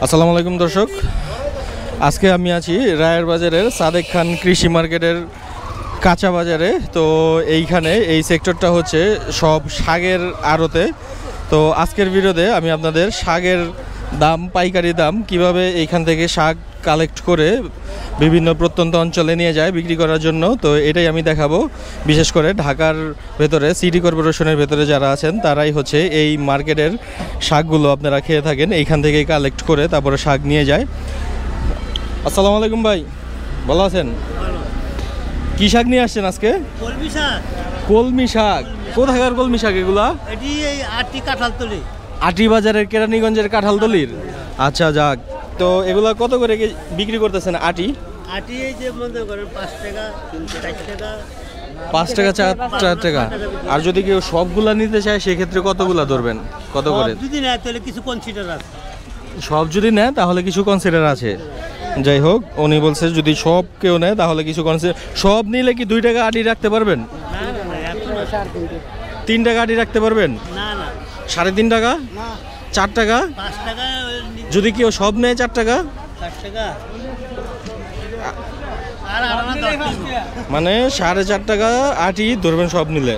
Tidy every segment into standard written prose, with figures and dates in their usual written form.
আসসালামু আলাইকুম দর্শক, আজকে আমি আছি রায়ের বাজারের সাদেক খান কৃষি মার্কেটের কাঁচা বাজারে। তো এইখানে এই সেক্টরটা হচ্ছে সব শাকের আড়তে। তো আজকের ভিডিওতে আমি আপনাদের শাকের দাম, পাইকারি দাম, কিভাবে এইখান থেকে শাক কালেক্ট করে বিভিন্ন প্রত্যন্ত অঞ্চলে নিয়ে যায় বিক্রি করার জন্য, তো এটাই আমি দেখাবো। বিশেষ করে ঢাকার ভেতরে সিটি কর্পোরেশনের ভেতরে যারা আছেন তারাই হচ্ছে এই মার্কেটের শাকগুলো আপনারা খেয়ে থাকেন, এইখান থেকেই কালেক্ট করে তারপরে শাক নিয়ে যায়। আসসালামু আলাইকুম ভাই, ভালো আছেন? কি শাক নিয়ে আসছেন আজকে? কলমি শাক। কলমি শাক? কোথাকার কলমি শাক এগুলা? এটি এই আটি কাঁঠালতলি, আটি বাজারের কেরানীগঞ্জের কাঁঠালতলির। আচ্ছা, যাক। তো এগুলা কত করে বিক্রি করতেছেন? আটি আটি এই যে মনে করেন 5 টাকা, 4 টাকা, 5 টাকা, 4 টাকা। আর যদি কেউ সবগুলা নিতে চায় সেক্ষেত্রে কতগুলা ধরবেন, কত করে? যদি নেয় তাহলে কিছু কনসিডার আছে। সব যদি নেয় তাহলে কিছু কনসিডার আছে। যাই হোক, উনি বলছে যদি সব কেউ নেয় তাহলে কিছু কনসিডার। সব নিলে কি 2 টাকা আটি রাখতে পারবেন? না না না, এত না, 3 টাকা আটি রাখতে পারবেন? না না, 3.5 টাকা, না 4 টাকা। 5 টাকা যদি কেউ সব নেয় 4 টাকা, 4 টাকা আর আনা 10 টাকা মানে 4.5 টাকা আটি ধরবেন সব নিলে।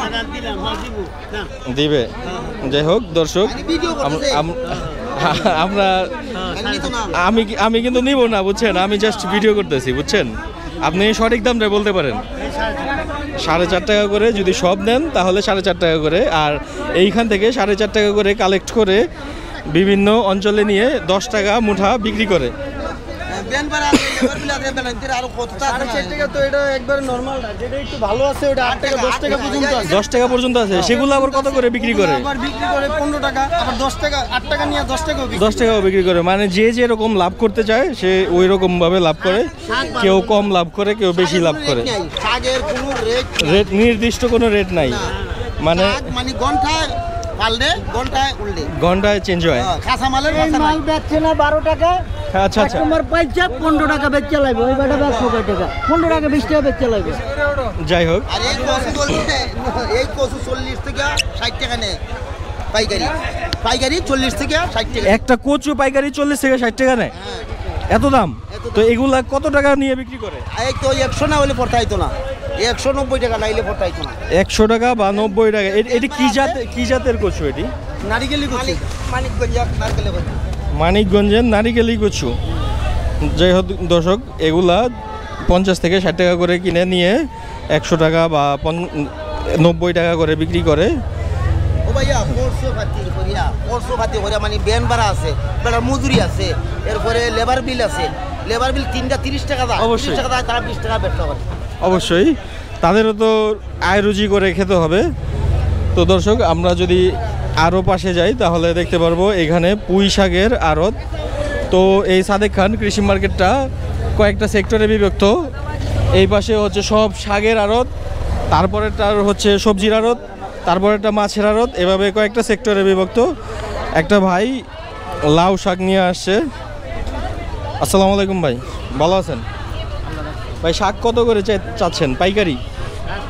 টাকা দিলাম, মাল দিব না দিবে। যাই হোক দর্শক, আমরা আমি কিন্তু নিব না, বুঝছেন? আমি জাস্ট ভিডিও করতেছি, বুঝছেন? আপনি সঠিক দামটা বলতে পারেন। 4.5 টাকা করে যদি সব নেন তাহলে 4.5 টাকা করে, আর এইখান থেকে 4.5 টাকা করে কালেক্ট করে বিভিন্ন অঞ্চলে নিয়ে 10 টাকা মুঠা বিক্রি করে। 10 টাকা পর্যন্ত আছে, সেগুলো আবার কত করে বিক্রি করে? 15 টাকা, আবার 10 টাকা, 8 টাকা নিয়ে 10 টাকাও বিক্রি করে। মানে যে যেরকম লাভ করতে চায় সে ওই রকম ভাবে লাভ করে। কেউ কম লাভ করে, কেউ বেশি লাভ করে। রেট নির্দিষ্ট কোনো রেট নাই, মানে ঘন্টায় চেঞ্জ হয়। মাল বেচছে না 12 টাকা। আচ্ছা আচ্ছা, তোমার পয়সা 15 টাকা বেচতে লাগবে, ওই বেটা বেচছো কয় টাকা? 15 টাকা 20 টাকা বেচতে লাগবে। যাই হোক, এই কচু 40 থেকে 60 টাকা নেয় পাইকারি। পাইকারি 40 থেকে 60 টাকা। একটা কচু পাইকারি 40 থেকে 60 টাকা নেয়? এত দাম? তো এগুলা কত টাকা নিয়ে বিক্রি করে? এই তো 100 না হলে পড়তাইতো না, 190 টাকা নাইলে পড়তাইতো না। 100 টাকা বা 90 টাকা। এটি কি জাতের কচু? এটি নারিকেলি কচু, মানিকগঞ্জ নারকেলে কচু, মানিকগঞ্জের নারিকেলি কচু। যাই হোক দর্শক, এগুলা 50 থেকে 60 টাকা করে কিনে নিয়ে 100 টাকা বা 90 টাকা করে বিক্রি করে। ও ভাইয়া পরশো ভাতি করিয়া মানে বেন ভাড়া আছে, বেটার মজুরি আছে, এরপরে লেবার বিল আছে। লেবার বিল 3টা 30 টাকা দেয়, 30 টাকা দেয়, তারা 20 টাকা ব্যবসা করে। অবশ্যই তাদেরও তো আয় রুজি করে খেতে হবে। তো দর্শক, আমরা যদি আরও পাশে যাই তাহলে দেখতে পারবো এখানে পুঁই শাকের আড়ত। তো এই সাদেক খান কৃষি মার্কেটটা কয়েকটা সেক্টরে বিভক্ত। এই পাশে হচ্ছে সব শাকের আড়ত, তারপরেরটার হচ্ছে সবজির আড়ত, তারপরেরটা মাছের আড়ত, এভাবে কয়েকটা সেক্টরে বিভক্ত। একটা ভাই লাউ শাক নিয়ে আসছে। আসসালামু আলাইকুম ভাই, ভালো আছেন? ভাই শাক কত করে চাচ্ছেন পাইকারি?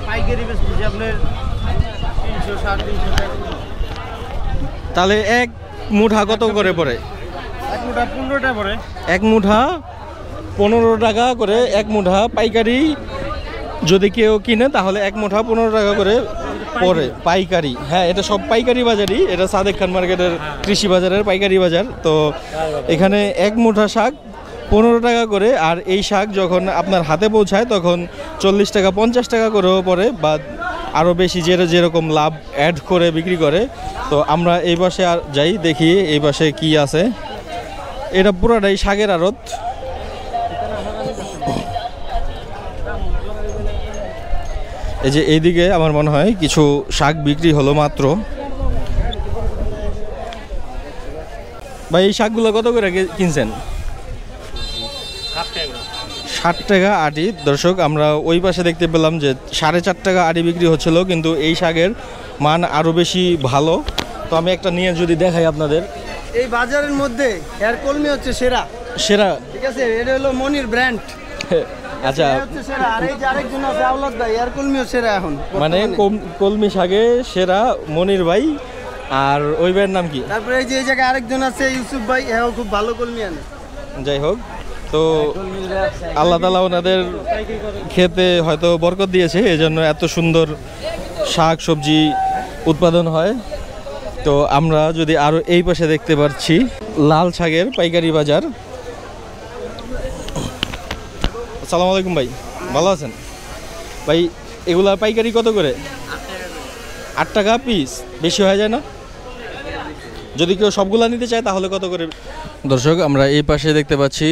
পাইকারি বেচতেছি আপনার 360 300 টাকা। তাহলে এক মুঠা কত করে পড়ে? এক মুঠা 15 টাকা পড়ে। এক মুঠা 15 টাকা করে এক মুঠা পাইকারি। যদি কেউ কিনে তাহলে এক মুঠা 15 টাকা করে পড়ে পাইকারি। হ্যাঁ, এটা সব পাইকারি বাজারই। এটা সাদেক খান মার্কেটের কৃষি বাজারের পাইকারি বাজার। তো এখানে এক মুঠা শাক 15 টাকা করে, আর এই শাক যখন আপনার হাতে পৌঁছায় তখন 40 টাকা 50 টাকা করেও পড়ে, বা আরও বেশি যেরকম লাভ অ্যাড করে বিক্রি করে। তো আমরা এই পাশে আর যাই, দেখি এই পাশে কি আছে। এটা পুরাটাই শাকের আড়ত। এই যে এইদিকে আমার মনে হয় কিছু শাক বিক্রি হলো মাত্র। ভাই এই শাকগুলো কত করে কিনছেন? 60 টাকা আটি। দর্শক, আমরা ওই পাশে দেখতে পেলাম যে 4.5 টাকা আটি বিক্রি হচ্ছিল, কিন্তু এই শাকের মান আরও বেশি ভালো। তো আমি একটা নিয়ে যদি দেখাই আপনাদের। এই বাজারের মধ্যে এয়ার কলমি হচ্ছে সেরা সেরা, ঠিক আছে? এটা হলো মনির ব্র্যান্ড। আচ্ছা, আর এই যে আরেকজন আছে আওলাদ ভাই, এয়ার কলমিও সেরা এখন। মানে কলমি শাকে সেরা মনির ভাই আর ওই ভাইয়ের নাম কি? তারপরে এই যে এই জায়গায় আরেকজন আছে ইউসুফ ভাই, হ্যাঁ খুব ভালো কলমি আনে। যাই হোক, তো আল্লাহ তাআলা ওনাদের খেতে হয়তো বরকত দিয়েছে, এই জন্য এত সুন্দর শাক সবজি উৎপাদন হয়। তো আমরা যদি আরও এই পাশে দেখতে পাচ্ছি লাল শাকের পাইকারি বাজার। আসসালামু আলাইকুম ভাই, ভালো আছেন ভাই? এগুলা পাইকারি কত করে? 8 টাকা পিস। বেশি হয়ে যায় না? যদি কেউ সবগুলা নিতে চায় তাহলে কত করে? দর্শক, আমরা এই পাশে দেখতে পাচ্ছি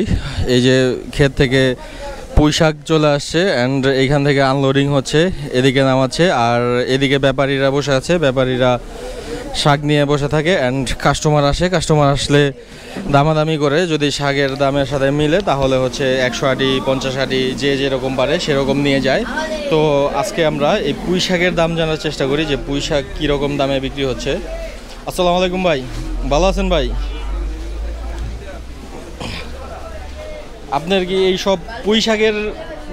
এই যে ক্ষেত থেকে পুঁই শাক চলে আসছে অ্যান্ড এইখান থেকে আনলোডিং হচ্ছে, এদিকে নামাচ্ছে, আর এদিকে ব্যাপারীরা বসে আছে। ব্যাপারীরা শাক নিয়ে বসে থাকে অ্যান্ড কাস্টমার আসে। কাস্টমার আসলে দামাদামি করে, যদি শাকের দামের সাথে মিলে তাহলে হচ্ছে 100 আটি 50 আটি যে যেরকম পারে সেরকম নিয়ে যায়। তো আজকে আমরা এই পুঁই শাকের দাম জানার চেষ্টা করি যে পুঁই শাক কীরকম দামে বিক্রি হচ্ছে। আসসালামু আলাইকুম ভাই, ভালো আছেন ভাই? আপনার কি এই সব পুঁই শাকের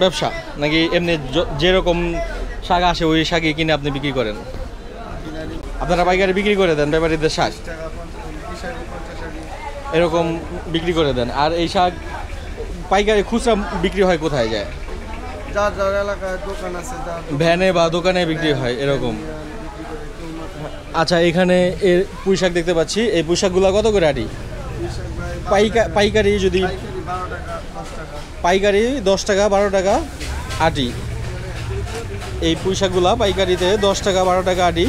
ব্যবসা, নাকি এমনি যেরকম শাক আসে ওই শাকই কিনে আপনি বিক্রি করেন? আপনারা পাইকারি বিক্রি করে দেন ব্যাপারীদের শাক, এরকম বিক্রি করে দেন? আর এই শাক পাইকারি খুচরা বিক্রি হয় কোথায় যায়? যার যার এলাকায় দোকান আছে, ভ্যানে বা দোকানে বিক্রি হয় এরকম। আচ্ছা, এখানে এর পুঁই শাক দেখতে পাচ্ছি, এই পুঁই শাকগুলো কত করে আটি? পাইকারি যদি পাইকারি 10 টাকা 12 টাকা আটি। এই পুঁই শাকগুলা পাইকারিতে 10 টাকা 12 টাকা আটি।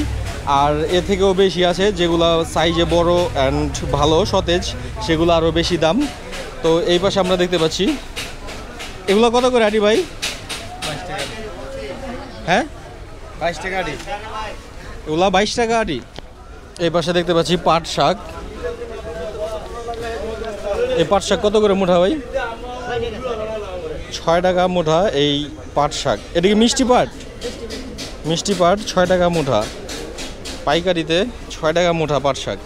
আর এর থেকেও বেশি আছে, যেগুলো সাইজে বড় অ্যান্ড ভালো সতেজ, সেগুলো আরও বেশি দাম। তো এই পাশে আমরা দেখতে পাচ্ছি, এগুলো কত করে আটি ভাই? 22 টাকা। হ্যাঁ, 22 টাকা আটি। এগুলো 22 টাকা আটি। এই পাশে দেখতে পাচ্ছি পাট শাক। এই পাট শাক কত করে মুঠা ভাই? 6 টাকা মুঠা এই পাট শাক। এটা কি মিষ্টি পাট? মিষ্টি পাট 6 টাকা মুঠা, পাইকারিতে 6 টাকা মুঠা পাট শাক।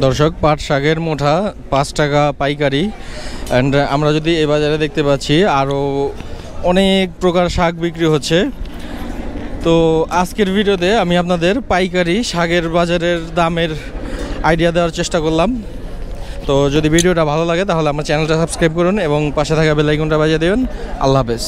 দর্শক, পাট শাকের মুঠা 5 টাকা পাইকারি। অ্যান্ড আমরা যদি এই বাজারে দেখতে পাচ্ছি আরও অনেক প্রকার শাক বিক্রি হচ্ছে। তো আজকের ভিডিওতে আমি আপনাদের পাইকারি শাকের বাজারের দামের আইডিয়া দেওয়ার চেষ্টা করলাম। তো যদি ভিডিওটা ভালো লাগে তাহলে আমার চ্যানেলটা সাবস্ক্রাইব করুন এবং পাশে থাকা বেল আইকনটা বাজিয়ে দেবেন। আল্লাহ হাফেজ।